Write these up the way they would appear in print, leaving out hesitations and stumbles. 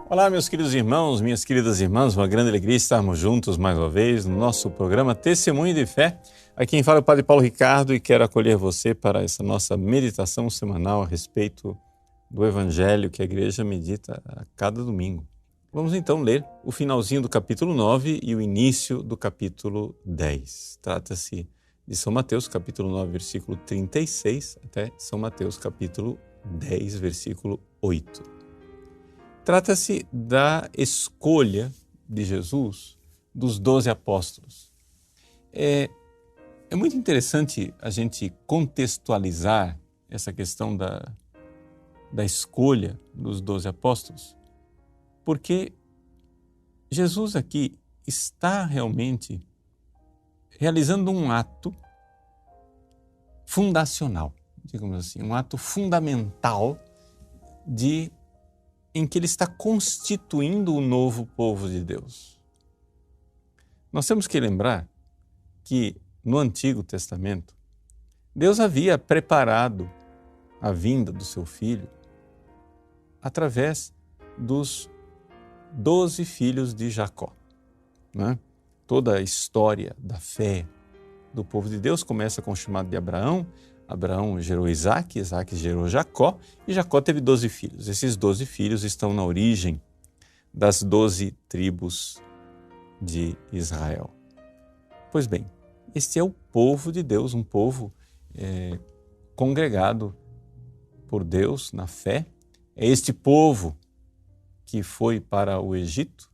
Olá, meus queridos irmãos, minhas queridas irmãs, uma grande alegria estarmos juntos mais uma vez no nosso programa Testemunho de Fé. Aqui quem fala é o Padre Paulo Ricardo e quero acolher você para essa nossa meditação semanal a respeito do Evangelho que a Igreja medita a cada domingo. Vamos então ler o finalzinho do capítulo 9 e o início do capítulo 10. Trata-se de São Mateus, capítulo 9, versículo 36, até São Mateus, capítulo 10, versículo 8. Trata-se da escolha de Jesus dos 12 apóstolos. É muito interessante a gente contextualizar essa questão da escolha dos 12 apóstolos, porque Jesus aqui está realmente realizando um ato fundacional, digamos assim, um ato fundamental em que ele está constituindo o novo povo de Deus. Nós temos que lembrar que no Antigo Testamento, Deus havia preparado a vinda do seu Filho através dos 12 filhos de Jacó. Né? Toda a história da fé do povo de Deus começa com o chamado de Abraão. Abraão gerou Isaac, Isaac gerou Jacó, e Jacó teve 12 filhos. Esses 12 filhos estão na origem das 12 tribos de Israel. Pois bem, este é o povo de Deus, um povo congregado por Deus na fé. É este povo que foi para o Egito,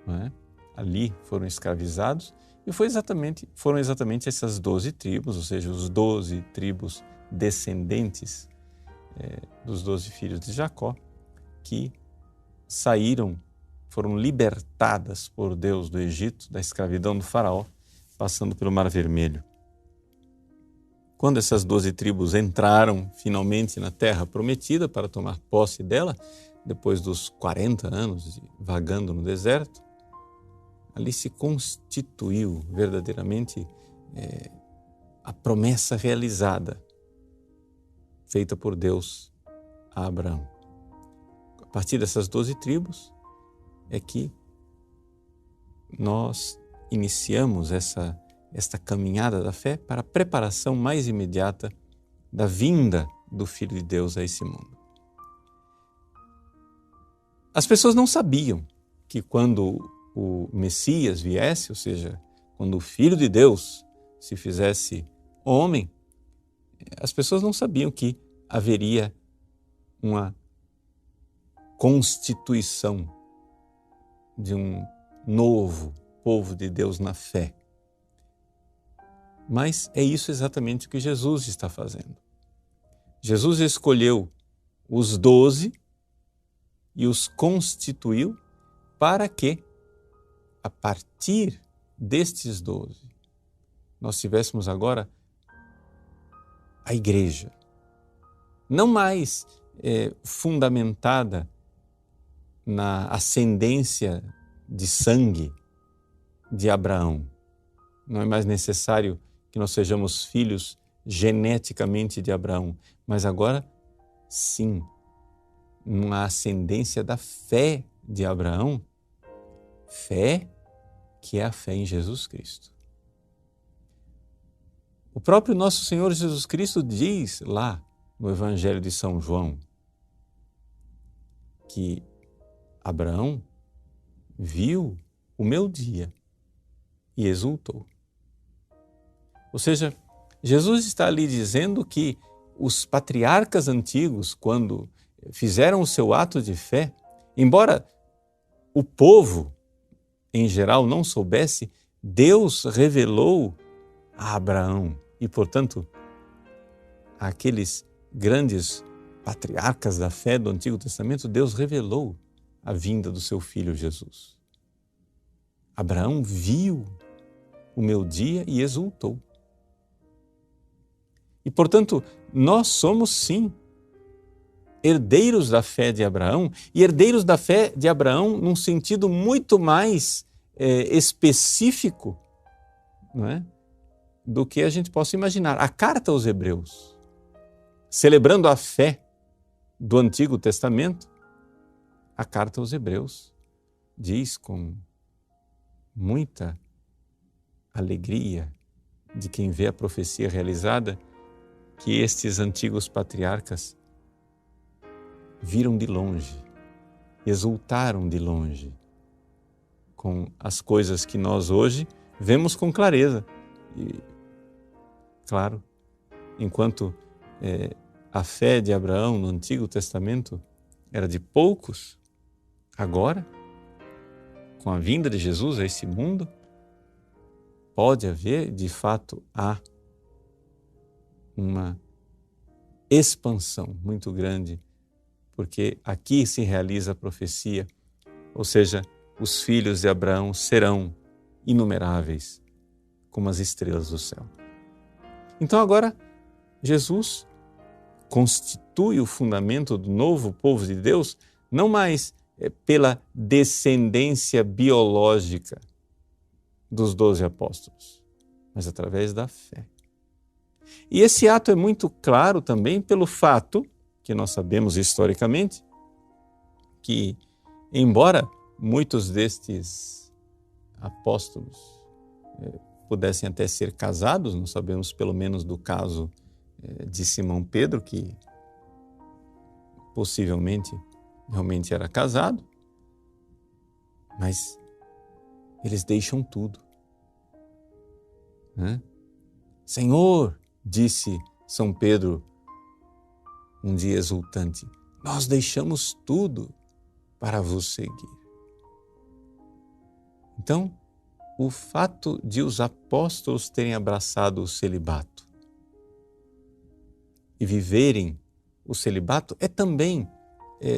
né? Ali foram escravizados, e foram exatamente essas 12 tribos, ou seja, os 12 tribos descendentes dos 12 filhos de Jacó, que foram libertadas por Deus do Egito, da escravidão do faraó, passando pelo Mar Vermelho. Quando essas 12 tribos entraram finalmente na terra prometida para tomar posse dela, depois dos 40 anos vagando no deserto, ali se constituiu verdadeiramente a promessa realizada, feita por Deus a Abraão. A partir dessas 12 tribos é que nós iniciamos esta caminhada da fé para a preparação mais imediata da vinda do Filho de Deus a esse mundo. As pessoas não sabiam que quando o Messias viesse, ou seja, quando o Filho de Deus se fizesse homem, as pessoas não sabiam que haveria uma constituição de um novo povo de Deus na fé. Mas é isso exatamente o que Jesus está fazendo. Jesus escolheu os 12 e os constituiu para que, a partir destes 12, nós tivéssemos agora a igreja, não mais fundamentada na ascendência de sangue de Abraão. Não é mais necessário que nós sejamos filhos geneticamente de Abraão, mas agora sim, numa ascendência da fé de Abraão, fé que é a fé em Jesus Cristo. O próprio nosso Senhor Jesus Cristo diz lá no Evangelho de São João que Abraão viu o meu dia e exultou. Ou seja, Jesus está ali dizendo que os patriarcas antigos, quando fizeram o seu ato de fé, embora o povo em geral não soubesse, Deus revelou a Abraão e, portanto, àqueles grandes patriarcas da fé do Antigo Testamento, Deus revelou a vinda do seu filho Jesus. Abraão viu o meu dia e exultou. E, portanto, nós somos, sim, herdeiros da fé de Abraão, e herdeiros da fé de Abraão num sentido muito mais específico, não é? Do que a gente possa imaginar. A carta aos Hebreus, celebrando a fé do Antigo Testamento, A carta aos Hebreus diz com muita alegria de quem vê a profecia realizada que estes antigos patriarcas viram de longe, exultaram de longe com as coisas que nós hoje vemos com clareza. E, claro, enquanto a fé de Abraão no Antigo Testamento era de poucos, agora, com a vinda de Jesus a esse mundo, pode haver, de fato, há uma expansão muito grande, porque aqui se realiza a profecia, ou seja, os filhos de Abraão serão inumeráveis como as estrelas do céu. Então agora, Jesus constitui o fundamento do novo povo de Deus, não mais pela descendência biológica dos 12 apóstolos, mas através da fé. E esse ato é muito claro também pelo fato, que nós sabemos historicamente, que, embora muitos destes apóstolos pudessem até ser casados, nós sabemos pelo menos do caso de Simão Pedro, que possivelmente realmente era casado, mas eles deixam tudo. Senhor, disse São Pedro um dia exultante, nós deixamos tudo para vos seguir. Então, o fato de os apóstolos terem abraçado o celibato e viverem o celibato é também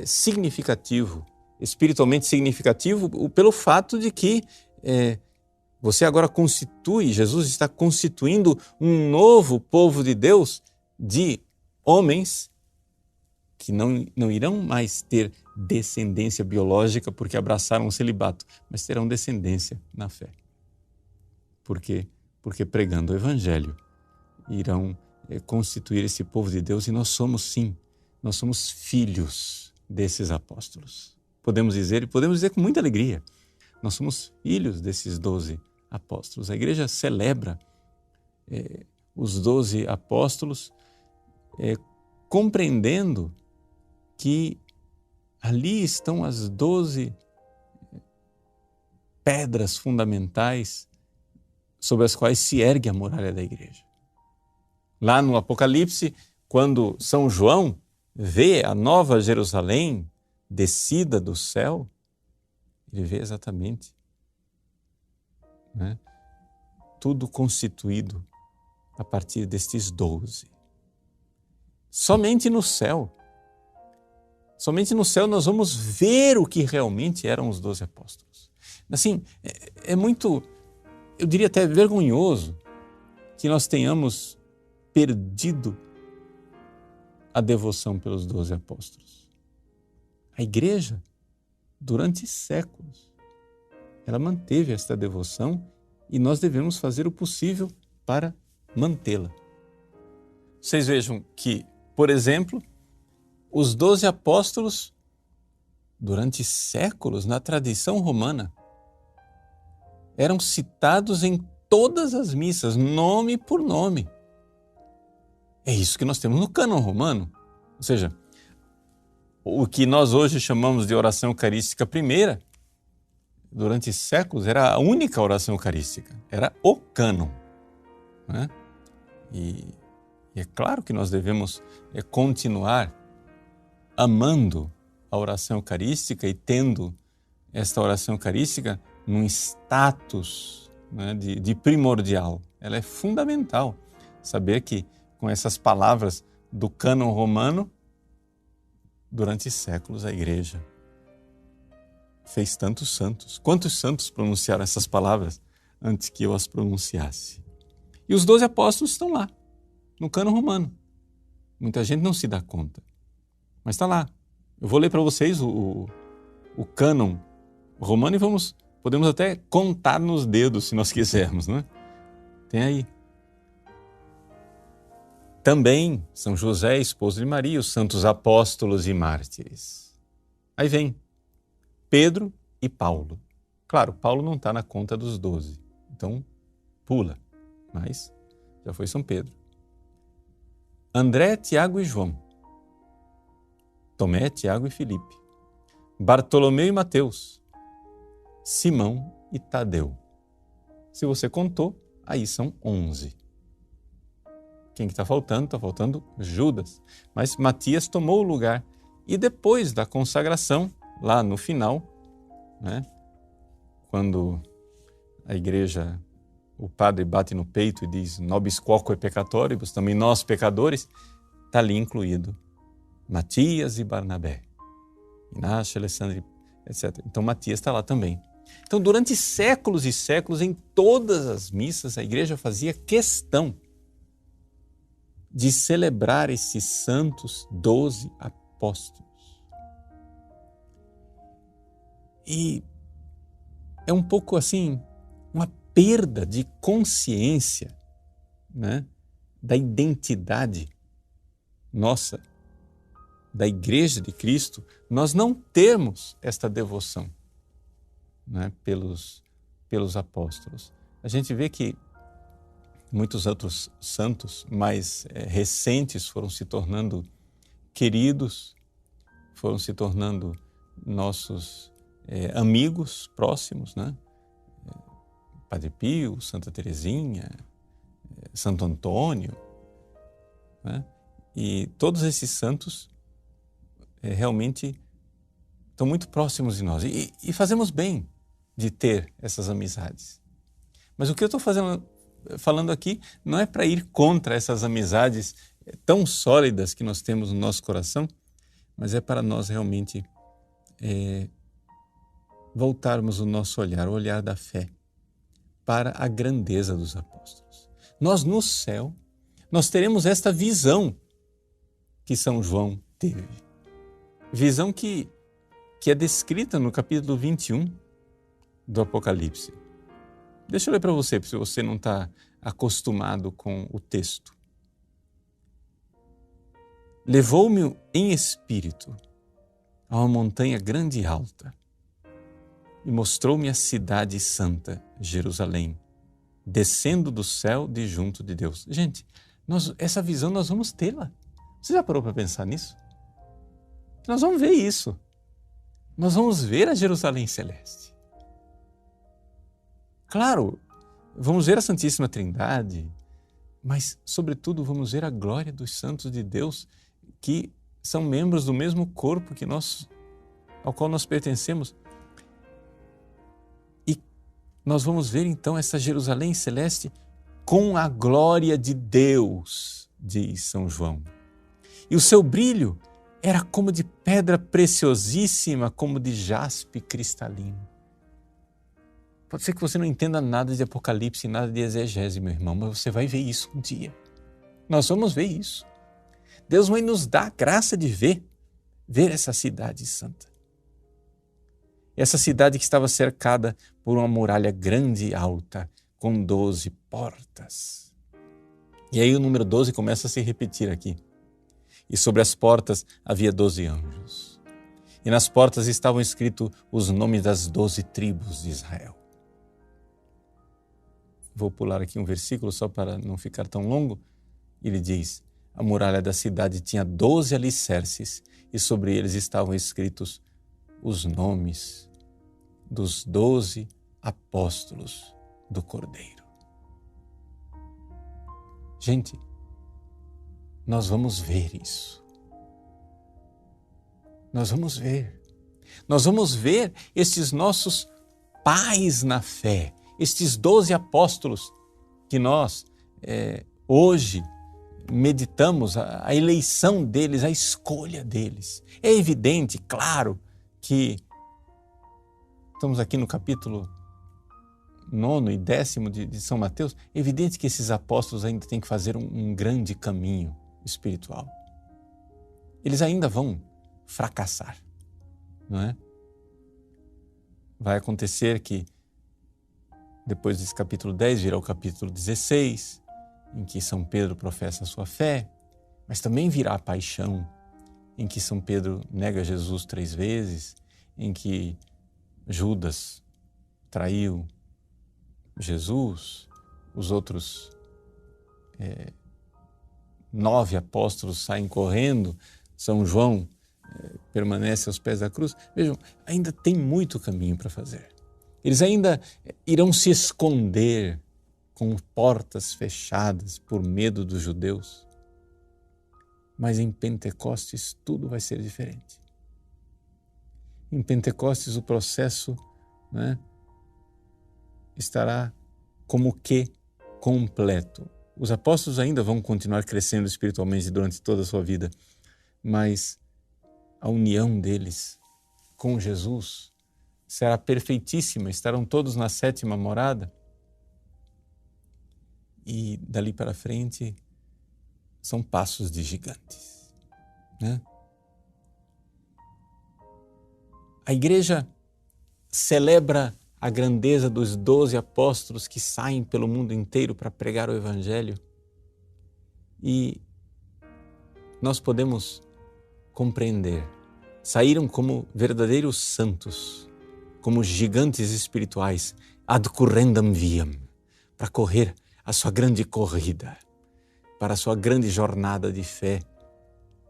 significativo, espiritualmente significativo, pelo fato de que você agora Jesus está constituindo um novo povo de Deus de homens que não irão mais ter descendência biológica porque abraçaram o celibato, mas terão descendência na fé. Por quê? Porque pregando o Evangelho irão constituir esse povo de Deus e nós somos filhos desses apóstolos. Podemos dizer com muita alegria, nós somos filhos desses 12 apóstolos. A igreja celebra os 12 apóstolos compreendendo que ali estão as 12 pedras fundamentais sobre as quais se ergue a muralha da igreja. Lá no Apocalipse, quando São João vê a nova Jerusalém descida do céu, ele vê exatamente tudo constituído a partir destes 12. Somente no céu nós vamos ver o que realmente eram os 12 apóstolos. Assim, é muito, eu diria até vergonhoso que nós tenhamos perdido a devoção pelos 12 apóstolos. A igreja, durante séculos, ela manteve esta devoção e nós devemos fazer o possível para mantê-la. Vocês vejam que, por exemplo, os 12 apóstolos, durante séculos, na tradição romana, eram citados em todas as missas, nome por nome. É isso que nós temos no cânon romano. Ou seja, o que nós hoje chamamos de oração eucarística primeira, durante séculos era a única oração eucarística, era o cânon. E é claro que nós devemos continuar amando a oração eucarística e tendo esta oração eucarística num status de primordial. Ela é fundamental. Saber que com essas palavras do cânon romano, durante séculos a igreja fez tantos santos. Quantos santos pronunciaram essas palavras antes que eu as pronunciasse? E os 12 apóstolos estão lá, no cânon romano. Muita gente não se dá conta, mas está lá. Eu vou ler para vocês o cânon romano e podemos até contar nos dedos, se nós quisermos, né? Tem aí. Também São José, esposo de Maria, os santos apóstolos e mártires. Aí vem Pedro e Paulo. Claro, Paulo não está na conta dos 12, então pula, mas já foi São Pedro. André, Tiago e João. Tomé, Tiago e Filipe. Bartolomeu e Mateus. Simão e Tadeu. Se você contou, aí são 11. Quem que está faltando? Está faltando Judas. Mas Matias tomou o lugar. E depois da consagração, lá no final, né, quando a igreja, o padre bate no peito e diz nobis quoque peccatoribus, também nós pecadores, está ali incluído Matias e Barnabé, Inácio, Alessandro, etc. Então Matias está lá também. Então durante séculos e séculos, em todas as missas, a igreja fazia questão de celebrar esses santos 12 apóstolos. E é um pouco assim, uma perda de consciência, né, da identidade nossa, da Igreja de Cristo, nós não termos esta devoção, né, pelos apóstolos. A gente vê que muitos outros santos mais recentes foram se tornando queridos, foram se tornando nossos amigos próximos, né? Padre Pio, Santa Teresinha, Santo Antônio, né? E todos esses santos realmente estão muito próximos de nós e fazemos bem de ter essas amizades. Mas o que eu estou falando aqui não é para ir contra essas amizades tão sólidas que nós temos no nosso coração, mas é para nós realmente voltarmos o nosso olhar, o olhar da fé, para a grandeza dos apóstolos. Nós no céu, nós teremos esta visão que São João teve. Visão que é descrita no capítulo 21 do Apocalipse. Deixa eu ler para você, se você não está acostumado com o texto. Levou-me em espírito a uma montanha grande e alta e mostrou-me a cidade santa, Jerusalém, descendo do céu de junto de Deus. Gente, essa visão nós vamos tê-la. Você já parou para pensar nisso? Nós vamos ver isso. Nós vamos ver a Jerusalém celeste. Claro, vamos ver a Santíssima Trindade, mas, sobretudo, vamos ver a glória dos santos de Deus que são membros do mesmo corpo ao qual nós pertencemos. E nós vamos ver, então, essa Jerusalém celeste com a glória de Deus, diz São João. E o seu brilho era como de pedra preciosíssima, como de jaspe cristalino. Pode ser que você não entenda nada de Apocalipse, nada de exegese, meu irmão, mas você vai ver isso um dia. Nós vamos ver isso. Deus vai nos dar a graça de ver essa cidade santa. Essa cidade que estava cercada por uma muralha grande e alta, com 12 portas. E aí o número 12 começa a se repetir aqui. E sobre as portas havia 12 anjos. E nas portas estavam escritos os nomes das 12 tribos de Israel. Vou pular aqui um versículo só para não ficar tão longo. Ele diz, a muralha da cidade tinha 12 alicerces e sobre eles estavam escritos os nomes dos 12 apóstolos do Cordeiro. Gente, nós vamos ver isso. Nós vamos ver. Nós vamos ver esses nossos pais na fé, estes 12 apóstolos que nós hoje meditamos, a eleição deles, a escolha deles. É evidente, claro, que estamos aqui no capítulo 9 e 10 de São Mateus, é evidente que esses apóstolos ainda têm que fazer um grande caminho espiritual. Eles ainda vão fracassar, não é? Vai acontecer que depois desse capítulo 10 virá o capítulo 16, em que São Pedro professa a sua fé, mas também virá a paixão, em que São Pedro nega Jesus 3 vezes, em que Judas traiu Jesus, os outros 9 apóstolos saem correndo, São João permanece aos pés da cruz. Vejam, ainda tem muito caminho para fazer. Eles ainda irão se esconder com portas fechadas por medo dos judeus. Mas em Pentecostes tudo vai ser diferente. Em Pentecostes o processo, né, estará como que completo. Os apóstolos ainda vão continuar crescendo espiritualmente durante toda a sua vida, mas a união deles com Jesus será perfeitíssima. Estarão todos na 7ª morada e dali para frente são passos de gigantes, né? A igreja celebra a grandeza dos 12 apóstolos que saem pelo mundo inteiro para pregar o Evangelho, e nós podemos compreender. Saíram como verdadeiros santos, como gigantes espirituais, ad currendam viam, para correr a sua grande corrida, para a sua grande jornada de fé,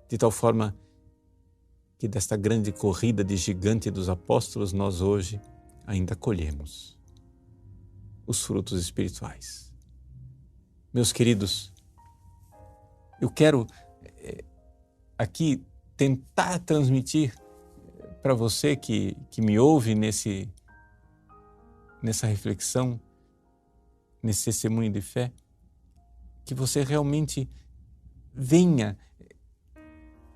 de tal forma que desta grande corrida de gigante dos apóstolos nós hoje ainda colhemos os frutos espirituais. Meus queridos, eu quero aqui tentar transmitir para você que me ouve nessa reflexão, nesse testemunho de fé, que você realmente venha,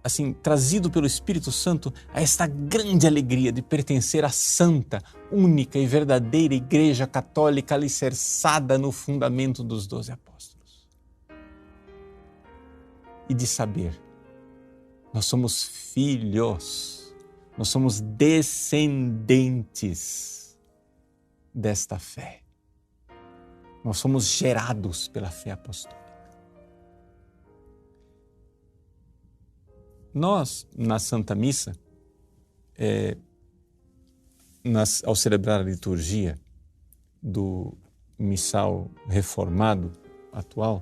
assim, trazido pelo Espírito Santo a esta grande alegria de pertencer à santa, única e verdadeira Igreja Católica alicerçada no fundamento dos 12 apóstolos. E de saber, nós somos filhos, nós somos descendentes desta fé. Nós somos gerados pela fé apostólica. Nós, na Santa Missa, ao celebrar a liturgia do missal reformado atual,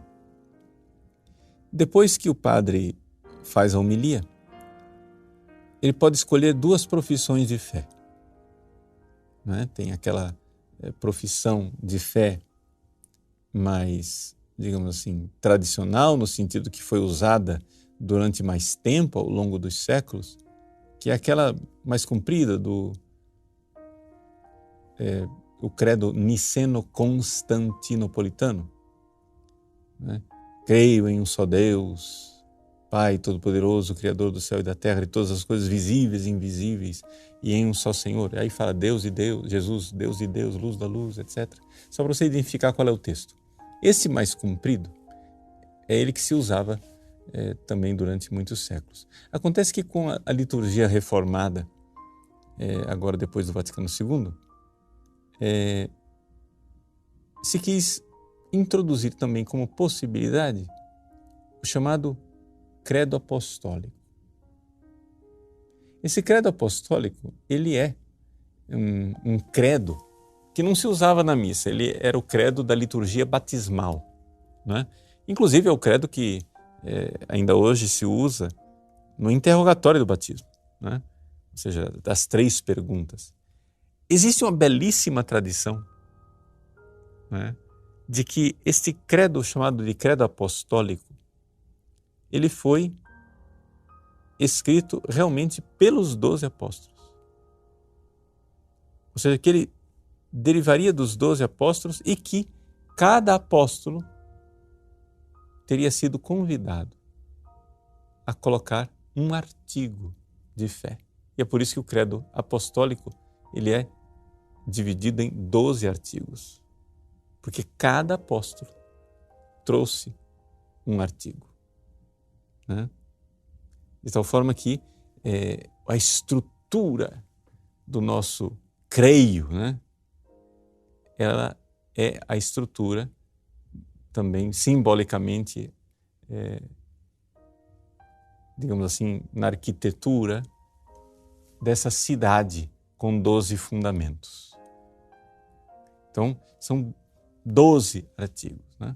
depois que o padre faz a homilia, ele pode escolher 2 profissões de fé. Né? Tem aquela profissão de fé mais, digamos assim, tradicional, no sentido que foi usada durante mais tempo, ao longo dos séculos, que é aquela mais comprida o credo niceno-constantinopolitano. Né? Creio em um só Deus, Pai Todo-Poderoso, Criador do céu e da terra, e todas as coisas visíveis e invisíveis, e em um só Senhor. Aí fala Deus e Deus, Jesus, Deus e Deus, luz da luz, etc. Só para você identificar qual é o texto. Esse mais comprido é ele que se usava também durante muitos séculos. Acontece que com a liturgia reformada, agora depois do Vaticano II, se quis introduzir também como possibilidade o chamado credo apostólico. Esse credo apostólico, ele é um credo que não se usava na missa, ele era o credo da liturgia batismal, né? Inclusive é o credo que ainda hoje se usa no interrogatório do batismo, né? Ou seja, das 3 perguntas. Existe uma belíssima tradição, né, de que este credo chamado de credo apostólico, ele foi escrito realmente pelos 12 apóstolos. Ou seja, que ele derivaria dos 12 apóstolos e que cada apóstolo teria sido convidado a colocar um artigo de fé. E é por isso que o credo apostólico ele é dividido em 12 artigos. Porque cada apóstolo trouxe um artigo. Né? De tal forma que a estrutura do nosso creio, né, ela é a estrutura também simbolicamente, digamos assim, na arquitetura dessa cidade com 12 fundamentos. Então, são 12 artigos, né?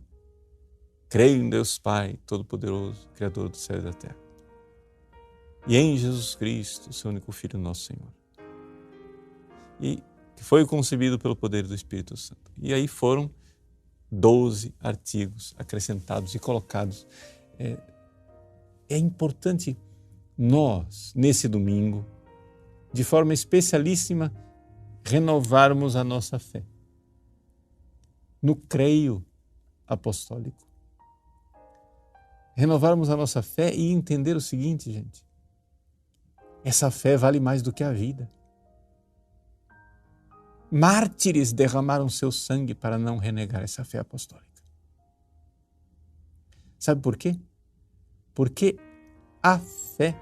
Creio em Deus Pai Todo-Poderoso, Criador do céu e da terra, e em Jesus Cristo, seu único Filho, nosso Senhor, e que foi concebido pelo poder do Espírito Santo. E aí foram 12 artigos acrescentados e colocados. É importante nós, nesse domingo, de forma especialíssima, renovarmos a nossa fé no creio apostólico. Renovarmos a nossa fé e entender o seguinte, gente: essa fé vale mais do que a vida. Mártires derramaram seu sangue para não renegar essa fé apostólica. Sabe por quê? Porque a fé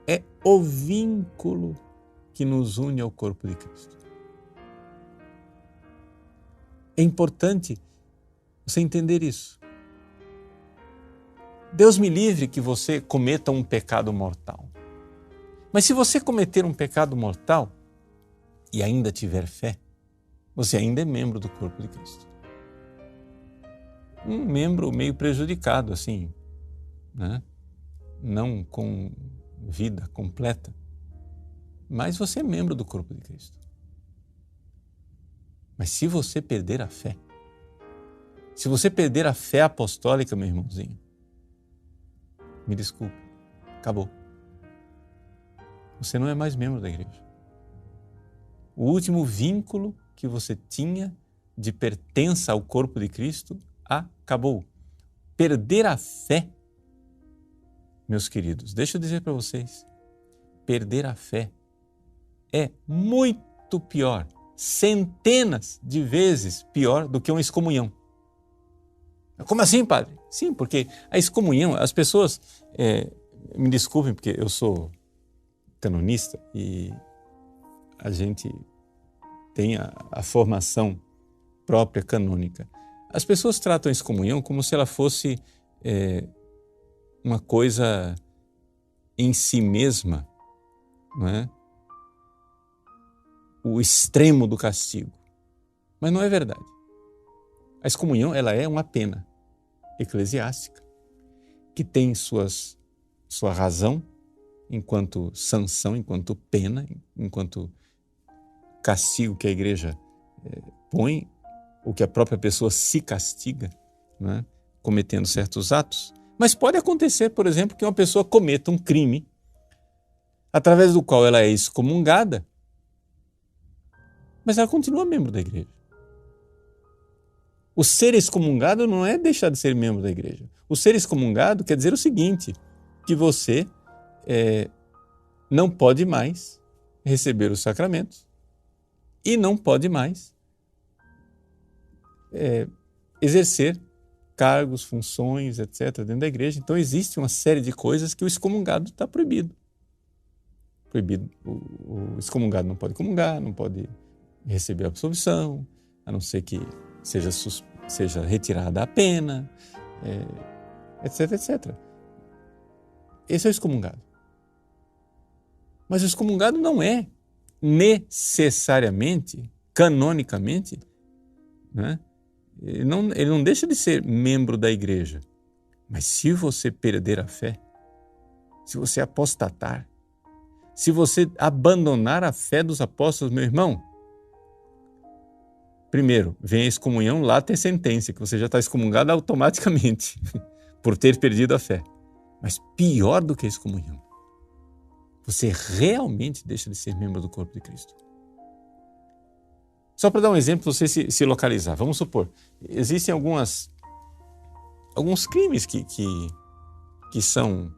é o vínculo que nos une ao corpo de Cristo. É importante você entender isso. Deus me livre que você cometa um pecado mortal. Mas se você cometer um pecado mortal e ainda tiver fé, você ainda é membro do corpo de Cristo. Um membro meio prejudicado, assim, né? Não com vida completa, mas você é membro do corpo de Cristo. Mas se você perder a fé, se você perder a fé apostólica, meu irmãozinho, me desculpe, acabou. Você não é mais membro da igreja. O último vínculo que você tinha de pertença ao corpo de Cristo acabou. Perder a fé, meus queridos, deixa eu dizer para vocês, perder a fé é muito pior, centenas de vezes pior do que uma excomunhão. Como assim, padre? Sim, porque a excomunhão, as pessoas, me desculpem porque eu sou canonista e a gente tem a formação própria canônica. As pessoas tratam a excomunhão como se ela fosse uma coisa em si mesma, não é? O extremo do castigo. Mas não é verdade. A excomunhão, ela é uma pena eclesiástica que tem sua razão enquanto sanção, enquanto pena, enquanto castigo que a igreja põe, ou que a própria pessoa se castiga, né, cometendo certos atos. Mas pode acontecer, por exemplo, que uma pessoa cometa um crime através do qual ela é excomungada, mas ela continua membro da igreja. O ser excomungado não é deixar de ser membro da igreja. O ser excomungado quer dizer o seguinte, que você não pode mais receber os sacramentos e não pode mais exercer cargos, funções, etc., dentro da igreja. Então existe uma série de coisas que o excomungado está proibido. Proibido. O excomungado não pode comungar, não pode receber absolvição, a não ser que seja retirada a pena, etc., etc. Esse é o excomungado. Mas o excomungado não é necessariamente, canonicamente, né? Ele não deixa de ser membro da igreja. Mas se você perder a fé, se você apostatar, se você abandonar a fé dos apóstolos, meu irmão, primeiro, vem a excomunhão, lá tem sentença, que você já está excomungado automaticamente por ter perdido a fé. Mas pior do que a excomunhão, você realmente deixa de ser membro do corpo de Cristo. Só para dar um exemplo, você se localizar. Vamos supor, existem alguns crimes que são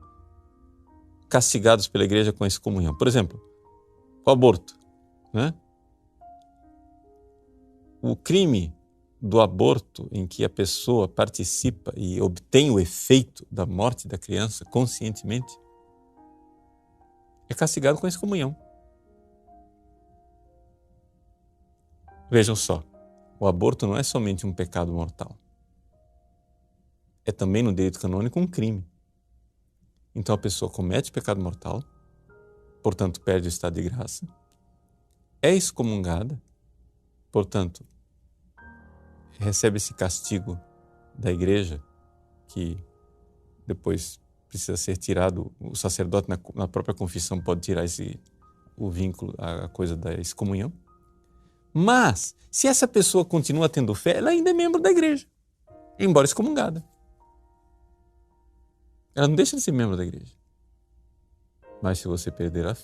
castigados pela igreja com a excomunhão. Por exemplo, o aborto, né? O crime do aborto, em que a pessoa participa e obtém o efeito da morte da criança conscientemente, é castigado com a excomunhão. Vejam só, o aborto não é somente um pecado mortal. É também, no direito canônico, um crime. Então a pessoa comete pecado mortal, portanto perde o estado de graça, é excomungada, portanto, recebe esse castigo da igreja, que depois precisa ser tirado, o sacerdote na própria confissão pode tirar o vínculo, a coisa da excomunhão. Mas, se essa pessoa continua tendo fé, ela ainda é membro da igreja, embora excomungada. Ela não deixa de ser membro da igreja. Mas se você perder a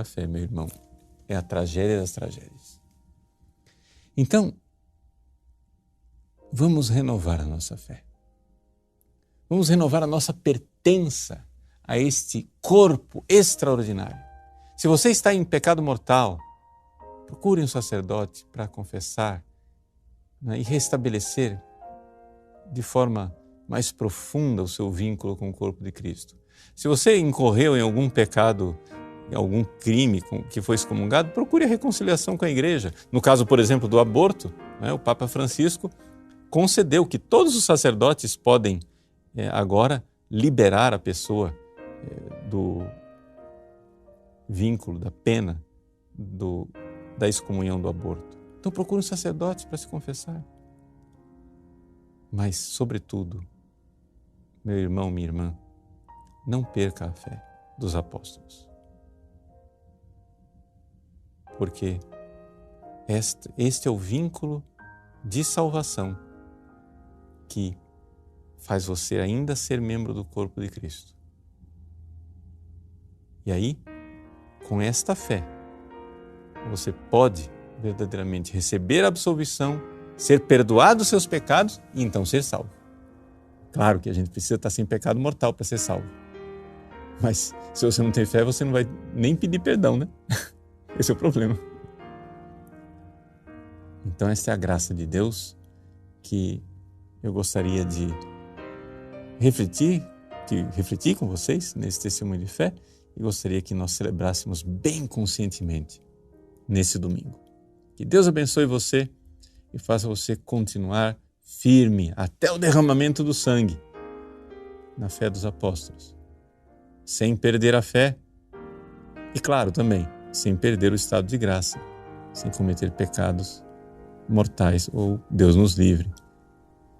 fé, meu irmão, é a tragédia das tragédias. Então, vamos renovar a nossa fé. Vamos renovar a nossa pertença a este corpo extraordinário. Se você está em pecado mortal, procure um sacerdote para confessar, né, e restabelecer de forma mais profunda o seu vínculo com o corpo de Cristo. Se você incorreu em algum pecado, em algum crime que foi excomungado, procure a reconciliação com a igreja. No caso, por exemplo, do aborto, né, o Papa Francisco concedeu que todos os sacerdotes podem agora liberar a pessoa do vínculo, da pena, da excomunhão do aborto. Então procure um sacerdote para se confessar. Mas, sobretudo, meu irmão, minha irmã, não perca a fé dos apóstolos. Porque este é o vínculo de salvação que faz você ainda ser membro do corpo de Cristo. E aí, com esta fé, você pode verdadeiramente receber a absolvição, ser perdoado dos seus pecados e então ser salvo. Claro que a gente precisa estar sem pecado mortal para ser salvo. Mas se você não tem fé, você não vai nem pedir perdão, né? Esse é o problema. Então esta é a graça de Deus que eu gostaria de refletir com vocês nesse testemunho de fé e gostaria que nós celebrássemos bem conscientemente nesse domingo. Que Deus abençoe você e faça você continuar firme até o derramamento do sangue na fé dos apóstolos, sem perder a fé e, claro, também sem perder o estado de graça, sem cometer pecados mortais ou, Deus nos livre,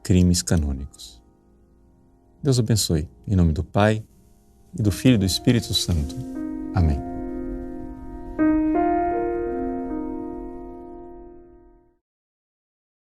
crimes canônicos. Deus abençoe. Em nome do Pai, e do Filho e do Espírito Santo. Amém.